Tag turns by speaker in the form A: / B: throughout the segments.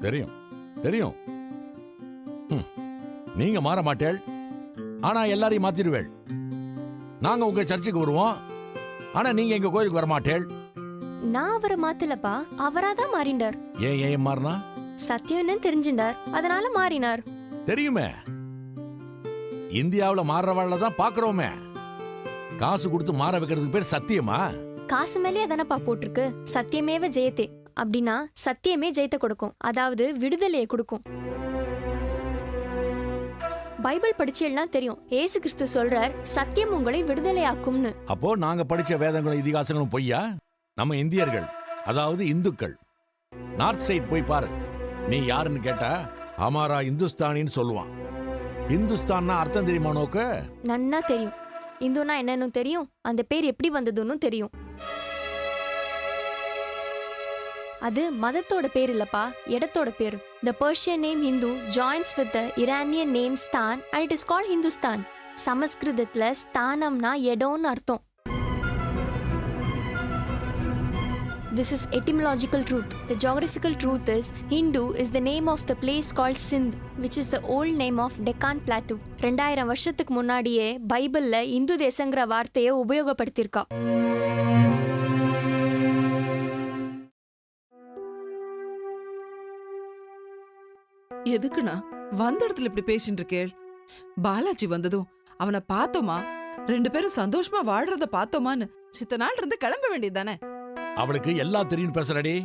A: தெரியும் தெரியும். நீங்க மாற மாட்டேள், ஆனா எல்லாரையும் மாத்திடுவேள். நாங்க உங்க சர்ச்சுக்கு வருவோம், ஆனா நீங்க எங்க கோயிலுக்கு வர மாட்டேள்.
B: நான் அவரை மாத்தலப்பா, அவராதான் மாறிண்டார்.
A: ஏன் மாறினா?
B: சத்தியம்னு தெரிஞ்சின்றார், அதனால மாறினார்.
A: தெரியுமே, இந்தியாவுல மாறுறவாழ்ல தான் பாக்குறோமே. காசு கொடுத்து மாற வைக்கிறதுக்கு பேர் சத்தியமா?
B: காசு மேலே தானப்பா போட்டிருக்கு, சத்தியமேவ ஜெயத்தே. அப்படின்னா சத்தியமே ஜெயத்தை கொடுக்கும், அதாவது விடுதலையை கொடுக்கும். பைபிள் படிச்சு எல்லாம் தெரியும், ஏசு கிறிஸ்து சொல்றார் சத்தியம் உங்களை விடுதலையாக்கும்னு.
A: அப்போ நாங்க படிச்ச வேதங்களும் இதிகாசங்களும் பொய்யா? நம்ம இந்தியர்கள், அதாவது இந்துக்கள், நார்த் சைட் போய் பாரு. நீ யாருன்னு கேட்டா அமாரா இந்துஸ்தானின்னு சொல்லுவான். இந்துஸ்தான்னா அர்த்தம் தெரியுமா நோக்கு?
B: நன்னா தெரியும். இந்துனா என்னன்னு தெரியும், அந்த பேர் எப்படி வந்ததுன்னு தெரியும். அது மதத்தோட பேர் இல்லப்பா, இடத்தோட பேரு. The Persian name Hindu joins with the Iranian name Stan and it is called Hindustan. சமஸ்கிருதத்துல ஸ்தானம்னா இடம்னு அர்த்தம். This is etymological truth. The geographical truth is Hindu is the name of the place called Sindh, which is the old name of Deccan Plateau. 2000 வருஷத்துக்கு முன்னாடியே பைபிள்ல இந்து தேசங்கிற வார்த்தையை உபயோகப்படுத்தியிருக்கா.
C: எதுக்குண்ணா வந்த இடத்துல இப்படி பேசிட்டு இருக்கேள்? பாலாஜி வந்ததும் அவனை பார்த்தோமா, 2 பேரும் சந்தோஷமா வாழ்றத பார்த்தோமான்னு சித்த நாள் இருந்து கிளம்ப வேண்டியதானே?
A: அவளுக்கு எல்லாம் தெரியும் பேசுறடி.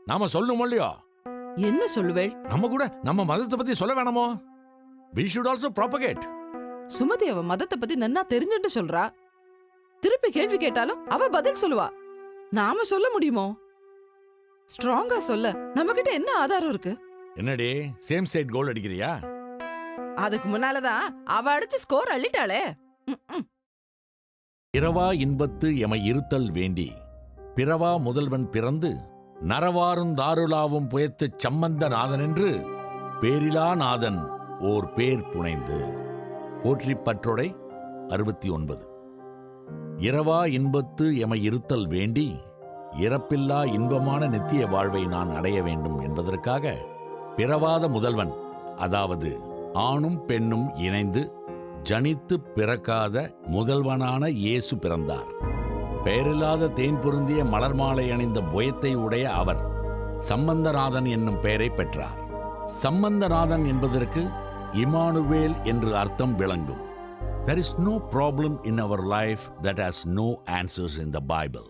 A: நாம சொல்லணும் இல்லையோ?
C: என்ன சொல்லுவேள்?
A: நம்ம கூட நம்ம மதத்தை பத்தி சொல்ல வேணாமோ? We should also propagate.
C: Sumathi அவ மதத்தை பத்தி நன்னா தெரிஞ்சுட்டு சொல்றா. திருப்பி கேள்வி கேட்டாலும் அவ பதில் சொல்லுவா. நாம சொல்ல முடியுமோ? ஸ்ட்ராங்கா சொல்ல நம்ம கிட்ட என்ன ஆதாரம் இருக்கு?
A: என்னடி சேம் சைட் கோல் அடிக்கிறியா?
C: அதுக்கு முன்னாலதான் அவ அடிச்சு ஸ்கோர் அள்ளிட்டாளே.
A: இரவா இன்பத்து எமை இருத்தல் வேண்டி பிறவா முதல்வன் பிறந்து நரவாரும் தாருலாவும் புயத்துச் சம்பந்த நாதன் என்று பேரிலா நாதன் ஓர் பேர் புனைந்து. போற்றி பற்றொடை 69. இரவா இன்பத்து எமை இருத்தல் வேண்டி இறப்பில்லா இன்பமான நித்திய வாழ்வை நான் அடைய வேண்டும் என்பதற்காக பிறவாத முதல்வன், அதாவது ஆணும் பெண்ணும் இணைந்து ஜனித்து பிறக்காத முதல்வனான இயேசு பிறந்தார். பெயரில்லாத தேன் பொருந்திய மலர் மாலை அணிந்த புயத்தை உடைய அவர் சம்பந்தநாதன் என்னும் பெயரை பெற்றார். சம்பந்தநாதன் என்பதற்கு இமானுவேல் என்று அர்த்தம் விளங்கும். There is no problem in our life that has no answers in the Bible.